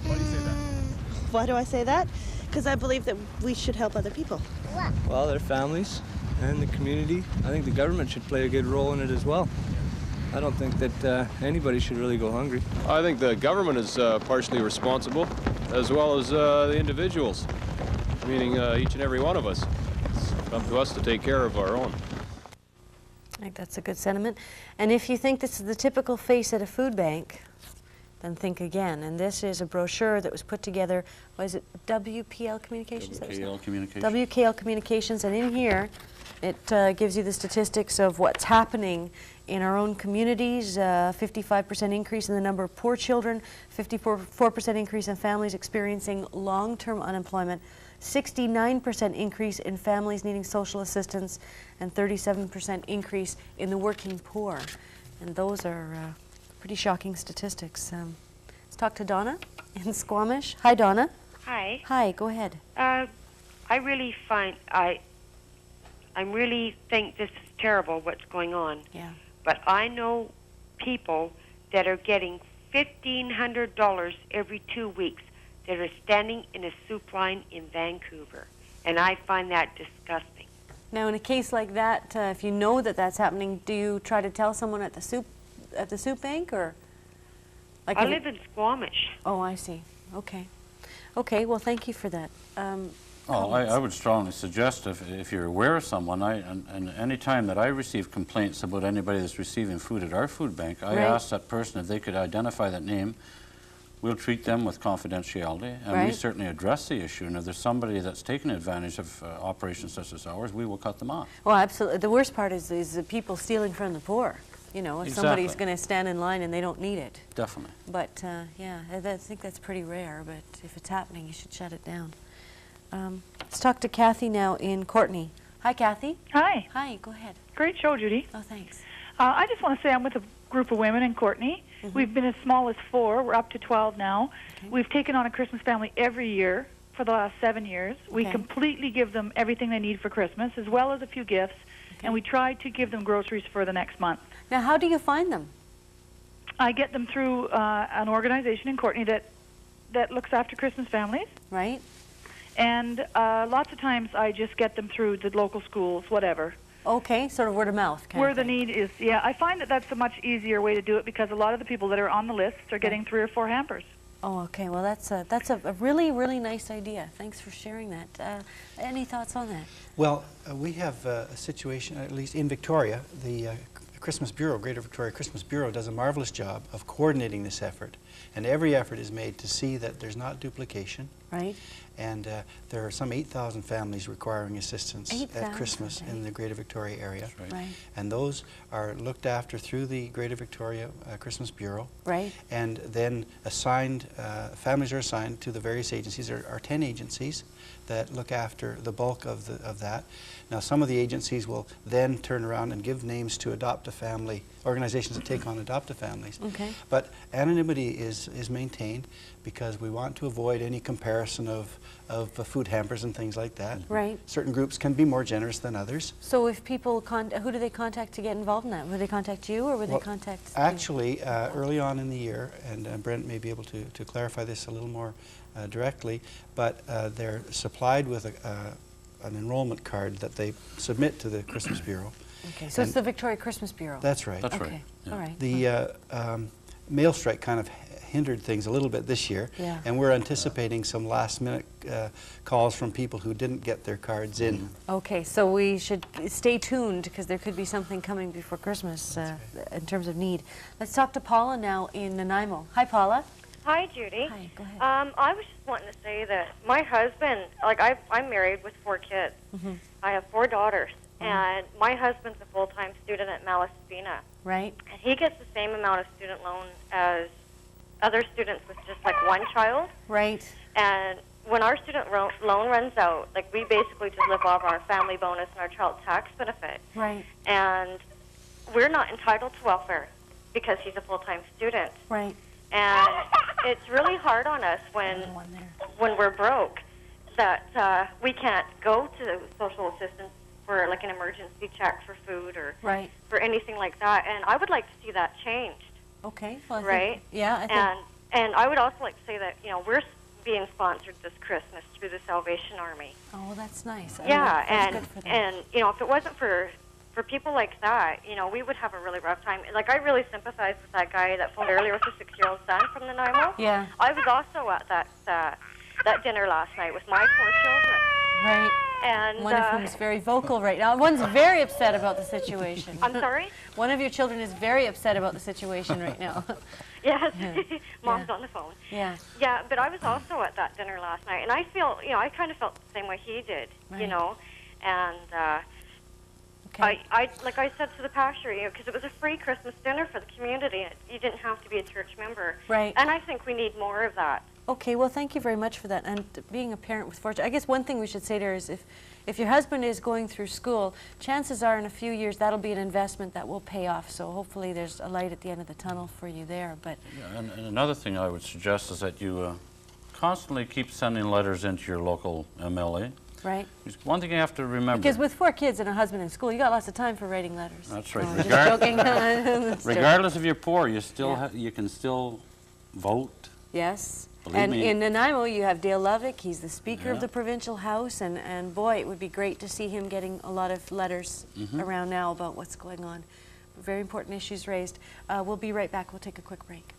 Why do you say that? Why do I say that? Because I believe that we should help other people. Well, their families and the community. I think the government should play a good role in it as well. I don't think that anybody should really go hungry. I think the government is partially responsible, as well as the individuals, meaning each and every one of us. It's up to us to take care of our own. I think that's a good sentiment. And if you think this is the typical face at a food bank, then think again. And this is a brochure that was put together, was it WPL Communications? WKL Communications. WKL Communications, and in here it gives you the statistics of what's happening in our own communities. 55% increase in the number of poor children, 54% increase in families experiencing long-term unemployment, 69% increase in families needing social assistance, and 37% increase in the working poor. And those are pretty shocking statistics. Let's talk to Donna in Squamish. Hi, Donna. Hi. Hi, go ahead. I really really think this is terrible what's going on. Yeah. But I know people that are getting $1,500 every 2 weeks that are standing in a soup line in Vancouver, and I find that disgusting. Now, in a case like that, if you know that that's happening, do you try to tell someone at the soup bank, or? Like I live in Squamish. Oh, I see. Okay. Okay. Well, thank you for that. I would strongly suggest if you're aware of someone, and any time that I receive complaints about anybody that's receiving food at our food bank, I ask that person if they could identify that name. We'll treat them with confidentiality, and we certainly address the issue. And if there's somebody that's taking advantage of operations such as ours, we will cut them off. Well, absolutely. The worst part is the people stealing from the poor. You know, if somebody's going to stand in line and they don't need it. Definitely. But, yeah, I think that's pretty rare. But if it's happening, you should shut it down. Let's talk to Kathy now in Courtenay. Hi, Kathy. Hi. Hi, go ahead. Great show, Judy. Oh, thanks. I just want to say I'm with a group of women in Courtenay. We've been as small as 4. We're up to 12 now. Okay. We've taken on a Christmas family every year for the last 7 years. We completely give them everything they need for Christmas, as well as a few gifts, and we try to give them groceries for the next month. Now, how do you find them? I get them through an organization in Courtenay that looks after Christmas families. Right. And lots of times I just get them through the local schools, whatever. Okay, sort of word of mouth kind Where of the thing. need is, yeah. I find that that's a much easier way to do it because a lot of the people that are on the list are getting 3 or 4 hampers. Oh, okay. Well, that's a really, really nice idea. Thanks for sharing that. Any thoughts on that? Well, we have a situation, at least in Victoria, the Christmas Bureau, Greater Victoria Christmas Bureau, does a marvelous job of coordinating this effort. And every effort is made to see that there's not duplication. Right. And there are some 8,000 families requiring assistance 8,000, at Christmas in the Greater Victoria area. Right. And those are looked after through the Greater Victoria Christmas Bureau. Right. And then assigned, families are assigned to the various agencies. There are 10 agencies that look after the bulk of that. Now, some of the agencies will then turn around and give names to adopt-a-family organizations that take on adopt-a families. Okay. But anonymity is maintained because we want to avoid any comparison of food hampers and things like that. Right. Certain groups can be more generous than others. So if people, who do they contact to get involved in that? Would they contact you, or would they contact? Actually, early on in the year, and Brent may be able to clarify this a little more directly, but they're supplied with an enrollment card that they submit to the Christmas Bureau. Okay, so it's the Victoria Christmas Bureau. That's right. That's okay. right. Yeah. All right. The mail strike kind of hindered things a little bit this year, and we're anticipating some last-minute calls from people who didn't get their cards in. Okay, so we should stay tuned because there could be something coming before Christmas in terms of need. Let's talk to Paula now in Nanaimo. Hi, Paula. Hi, Judy. Hi, go ahead. I was just wanting to say that my husband, like I'm married with 4 kids. Mm-hmm. I have 4 daughters, and my husband's a full-time student at Malaspina. Right. And he gets the same amount of student loan as other students with just like 1 child. Right. And when our student loan runs out, like we basically just live off our family bonus and our child tax benefit. Right. And we're not entitled to welfare because he's a full-time student. Right. And it's really hard on us when we're broke that we can't go to social assistance for like an emergency check for food or for anything like that. And I would like to see that changed. Okay. Well, Right? I think And I would also like to say that, you know, we're being sponsored this Christmas through the Salvation Army. Oh, that's nice. Yeah, that's good for them. and you know, if it wasn't for people like that, you know, we would have a really rough time. Like, I really sympathize with that guy that phoned earlier with the 6-year-old son from Nanaimo. Yeah. I was also at that dinner last night with my 4 children. Right. And one of whom is very vocal right now. One's very upset about the situation. I'm sorry? One of your children is very upset about the situation right now. Yes. Yeah. Mom's on the phone. Yeah. Yeah, but I was also at that dinner last night, and I feel, you know, I kind of felt the same way he did, you know, and I like I said to the pastor, you know, because it was a free Christmas dinner for the community. You didn't have to be a church member. Right. And I think we need more of that. Okay, well, thank you very much for that. And being a parent with 4 children, I guess one thing we should say there is if your husband is going through school, chances are in a few years that'll be an investment that will pay off. So hopefully there's a light at the end of the tunnel for you there. But Yeah, and another thing I would suggest is that you constantly keep sending letters into your local MLA. Right. One thing you have to remember. Because with 4 kids and a husband in school, you got lots of time for writing letters. That's right. Oh, just joking. That's Regardless if you're poor, you still you can still vote. Yes. Believe And me. in Nanaimo, you have Dale Lovick. He's the Speaker of the Provincial House, and boy, it would be great to see him getting a lot of letters around now about what's going on. Very important issues raised. We'll be right back. We'll take a quick break.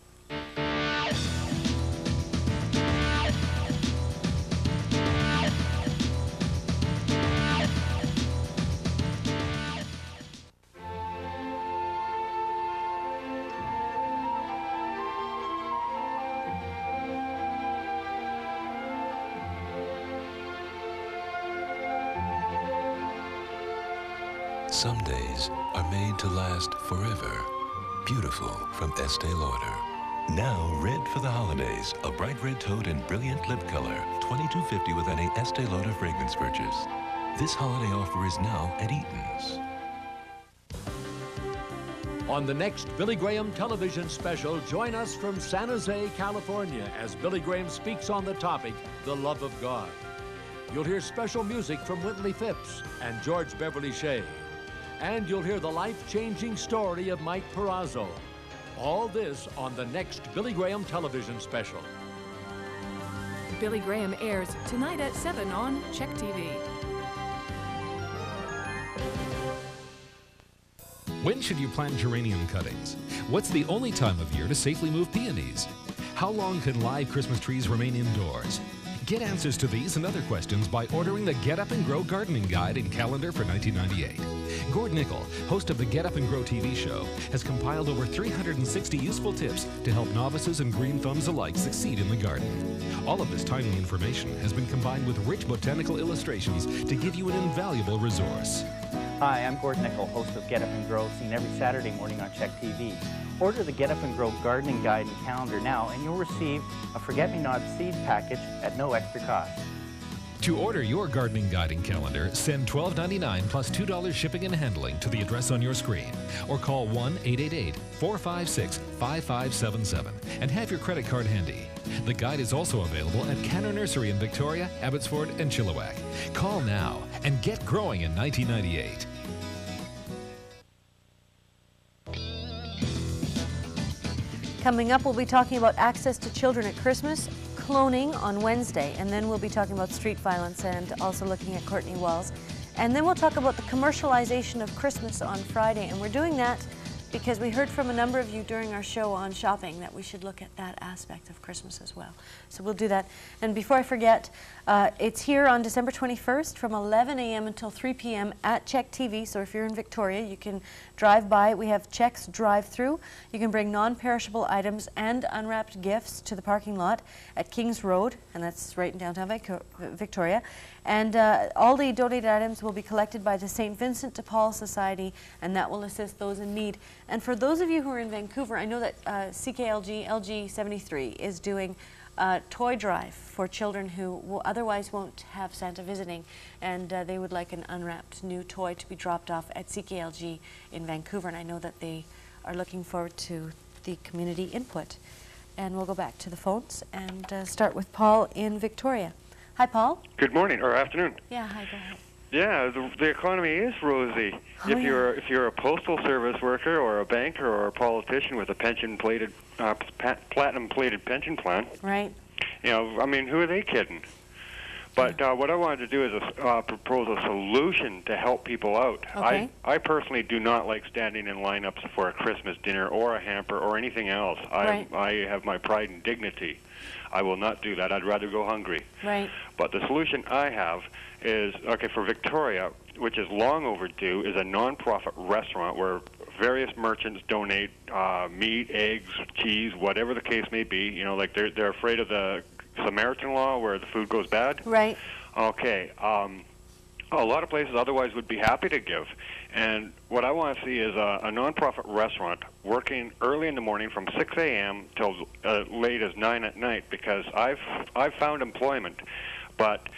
Some days are made to last forever. Beautiful from Estee Lauder. Now red for the holidays. A bright red tone and brilliant lip color. $22.50 with any Estee Lauder fragrance purchase. This holiday offer is now at Eaton's. On the next Billy Graham television special, join us from San Jose, California, as Billy Graham speaks on the topic, the love of God. You'll hear special music from Whitley Phipps and George Beverly Shea. And you'll hear the life-changing story of Mike Perazzo. All this on the next Billy Graham television special. Billy Graham airs tonight at 7 on Check TV. When should you plant geranium cuttings? What's the only time of year to safely move peonies? How long can live Christmas trees remain indoors? Get answers to these and other questions by ordering the Get Up and Grow Gardening Guide and Calendar for 1998. Gord Nickel, host of the Get Up and Grow TV show, has compiled over 360 useful tips to help novices and green thumbs alike succeed in the garden. All of this timely information has been combined with rich botanical illustrations to give you an invaluable resource. Hi, I'm Gord Nickel, host of Get Up and Grow, seen every Saturday morning on Check TV. Order the Get Up and Grow Gardening Guide and Calendar now, and you'll receive a Forget-Me-Not seed package at no extra cost. To order your gardening guide and calendar, send $12.99 plus $2 shipping and handling to the address on your screen, or call 1-888-456-5577 and have your credit card handy. The guide is also available at Canner Nursery in Victoria, Abbotsford, and Chilliwack. Call now and get growing in 1998. Coming up, we'll be talking about access to children at Christmas, cloning on Wednesday, and then we'll be talking about street violence and also looking at Courtney Wells. And then we'll talk about the commercialization of Christmas on Friday, and we're doing that because we heard from a number of you during our show on shopping that we should look at that aspect of Christmas as well. So we'll do that. And before I forget, it's here on December 21st from 11 a.m. until 3 p.m. at Check TV. So if you're in Victoria, you can drive by. We have Check's drive-through. You can bring non-perishable items and unwrapped gifts to the parking lot at Kings Road, and that's right in downtown Victoria. And all the donated items will be collected by the St. Vincent de Paul Society, and that will assist those in need. And for those of you who are in Vancouver, I know that CKLG, LG73, is doing a toy drive for children who otherwise won't have Santa visiting, and they would like an unwrapped new toy to be dropped off at CKLG in Vancouver, and I know that they are looking forward to the community input. And we'll go back to the phones and start with Paul in Victoria. Hi, Paul. Good morning or afternoon. Yeah, hi, go ahead. Yeah, the economy is rosy. Oh, if you're a postal service worker or a banker or a politician with a platinum-plated pension plan, right? You know, I mean, who are they kidding? But what I wanted to do is propose a solution to help people out. Okay. I personally do not like standing in lineups for a Christmas dinner or a hamper or anything else. Right. I have my pride and dignity. I will not do that. I'd rather go hungry. Right. But the solution I have is, okay, for Victoria, which is long overdue, is a non-profit restaurant where various merchants donate meat, eggs, cheese, whatever the case may be. You know, like they're afraid of the Samaritan law where the food goes bad. Right. Okay. A lot of places otherwise would be happy to give. And what I want to see is a non-profit restaurant working early in the morning from 6 a.m. till late as 9 at night, because I've found employment, but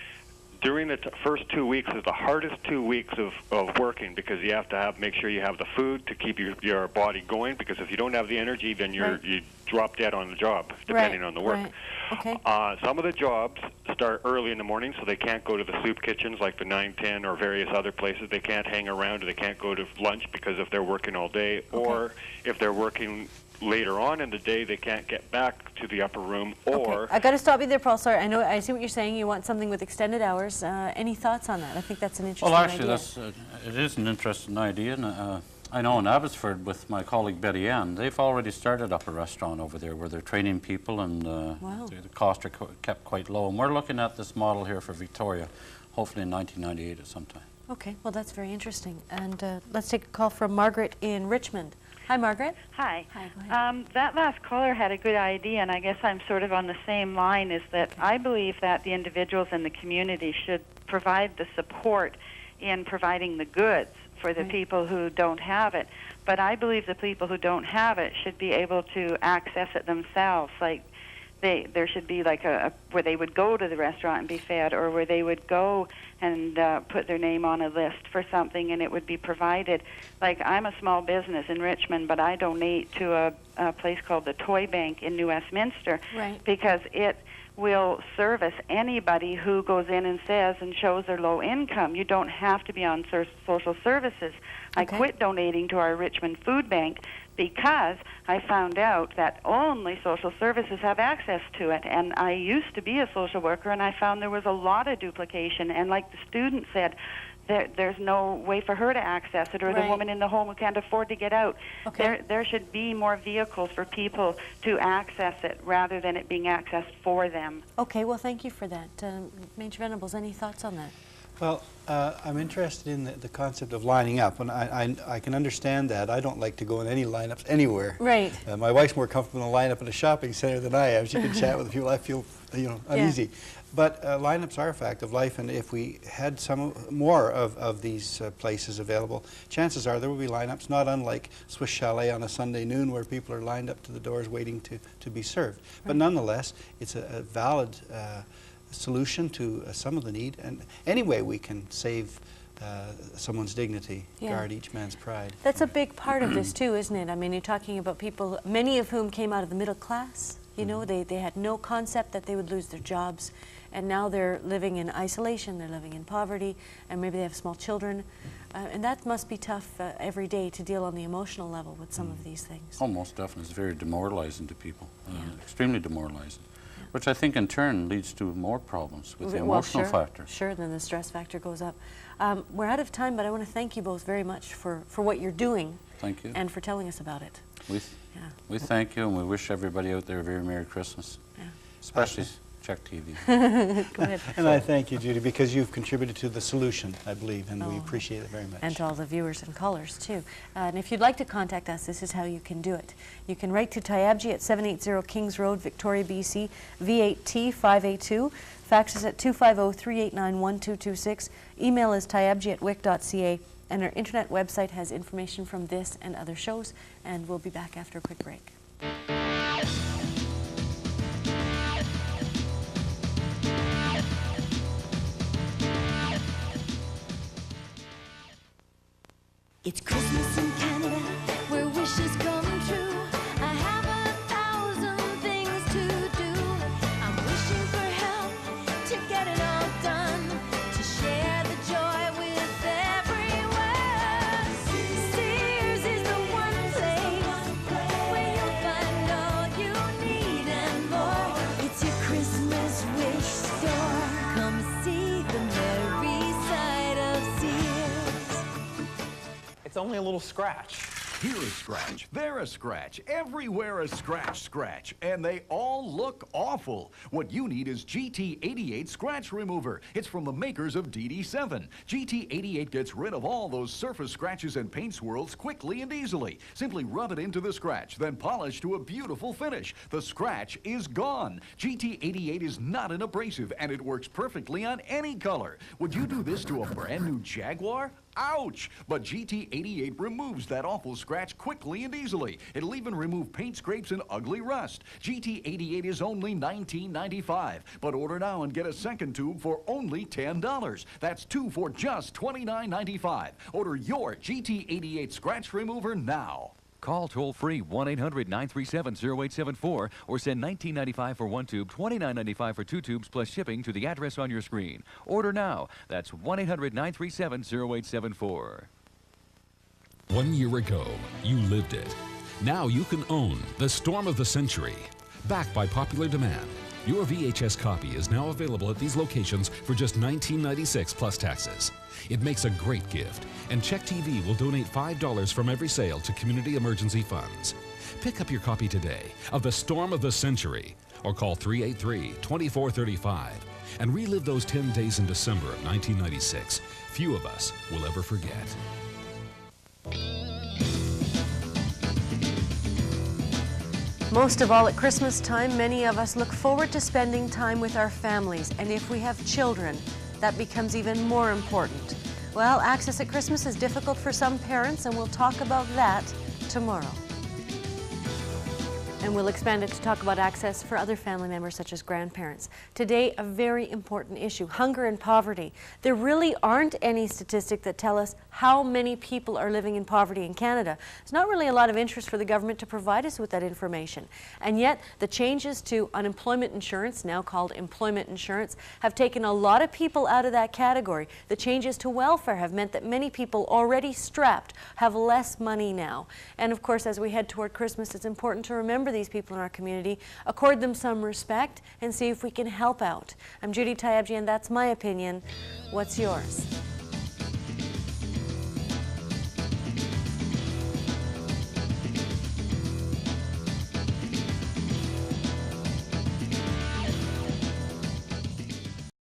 during the first 2 weeks is the hardest 2 weeks of working, because you have to make sure you have the food to keep your body going, because if you don't have the energy, then you drop dead on the job, depending on the work. Right. Okay. Some of the jobs start early in the morning, so they can't go to the soup kitchens like the 910 or various other places. They can't hang around, or they can't go to lunch because if they're working all day, or if they're working later on in the day, they can't get back to the upper room, or... Okay. I got to stop you there, Paul. Sorry, I see what you're saying. You want something with extended hours. Any thoughts on that? I think that's an interesting idea. Well, actually, it is an interesting idea. And, I know in Abbotsford with my colleague Betty Ann, they've already started up a restaurant over there where they're training people, and the costs are kept quite low. And we're looking at this model here for Victoria, hopefully in 1998 at some time. Okay, well, that's very interesting. And let's take a call from Margaret in Richmond. Hi, Margaret. Hi. Hi, go ahead. That last caller had a good idea, and I guess I'm sort of on the same line, is that I believe that the individuals in the community should provide the support in providing the goods for the people who don't have it. But I believe the people who don't have it should be able to access it themselves. Like there should be like where they would go to the restaurant and be fed, or where they would go and put their name on a list for something and it would be provided. Like, I'm a small business in Richmond, but I donate to a place called the Toy Bank in New Westminster, because it will service anybody who goes in and says and shows their low income. You don't have to be on social services. I quit donating to our Richmond Food Bank because I found out that only social services have access to it. And I used to be a social worker, and I found there was a lot of duplication. And like the student said, there's no way for her to access it, or the woman in the home who can't afford to get out. There should be more vehicles for people to access it rather than it being accessed for them. Okay, well, thank you for that. Major Venables, any thoughts on that? Well, I'm interested in the concept of lining up, and I can understand that. I don't like to go in any lineups anywhere. Right. My wife's more comfortable in a lineup in a shopping center than I am. She can chat with the people. I feel, uneasy. But lineups are a fact of life, and if we had some more of these places available, chances are there will be lineups, not unlike Swiss Chalet on a Sunday noon, where people are lined up to the doors waiting to be served. But nonetheless, it's a valid solution to some of the need, and any way we can save someone's dignity, guard each man's pride. That's a big part of this too, isn't it? I mean, you're talking about people, many of whom came out of the middle class. You know, they had no concept that they would lose their jobs, and now they're living in isolation, they're living in poverty, and maybe they have small children. And that must be tough every day to deal on the emotional level with some of these things. Oh, most definitely. It's very demoralizing to people, extremely demoralizing. Which I think in turn leads to more problems with the emotional factor. Sure, then the stress factor goes up. We're out of time, but I want to thank you both very much for what you're doing. Thank you. And for telling us about it. We thank you, and we wish everybody out there a very Merry Christmas. Especially Check TV. Go ahead. And I thank you, Judy, because you've contributed to the solution, I believe, and we appreciate it very much. And to all the viewers and callers, too. And if you'd like to contact us, this is how you can do it. You can write to Tyabji at 780 Kings Road, Victoria, BC, V8T 582. Fax us at 250-389-1226. Email is tyabji@wic.ca. And our internet website has information from this and other shows. And we'll be back after a quick break. It's Christmas in Canada, where wishes come true. I have 1,000 things to do. I'm wishing for help to get it all done, to share the joy with everyone. Sears is the one place where you'll find all you need and more. It's your Christmas wish store. Come see the merry side of Sears. It's only a little scratch. Here a scratch, there a scratch, everywhere a scratch, and they all look awful. What you need is GT88 Scratch Remover. It's from the makers of DD7. GT88 gets rid of all those surface scratches and paint swirls quickly and easily. Simply rub it into the scratch, then polish to a beautiful finish. The scratch is gone. GT88 is not an abrasive, and it works perfectly on any color. Would you do this to a brand new Jaguar? Ouch! But GT88 removes that awful scratch quickly and easily. It'll even remove paint scrapes and ugly rust. GT88 is only $19.95. But order now and get a second tube for only $10. That's two for just $29.95. Order your GT88 scratch remover now. Call toll-free 1-800-937-0874 or send $19.95 for one tube, $29.95 for two tubes plus shipping to the address on your screen. Order now. That's 1-800-937-0874. 1 year ago, you lived it. Now you can own The Storm of the Century. Backed by popular demand, your VHS copy is now available at these locations for just $19.96 plus taxes. It makes a great gift, and Check TV will donate $5 from every sale to community emergency funds. Pick up your copy today of The Storm of the Century, or call 383-2435 and relive those 10 days in December of 1996. Few of us will ever forget. Most of all at Christmas time, many of us look forward to spending time with our families, and if we have children, that becomes even more important. Well, access at Christmas is difficult for some parents, and we'll talk about that tomorrow. And we'll expand it to talk about access for other family members such as grandparents. Today, a very important issue, hunger and poverty. There really aren't any statistics that tell us how many people are living in poverty in Canada. There's not really a lot of interest for the government to provide us with that information. And yet, the changes to unemployment insurance, now called employment insurance, have taken a lot of people out of that category. The changes to welfare have meant that many people already strapped have less money now. And of course, as we head toward Christmas, it's important to remember these people in our community, accord them some respect, and see if we can help out. I'm Judy Tyabji, and that's my opinion. What's yours?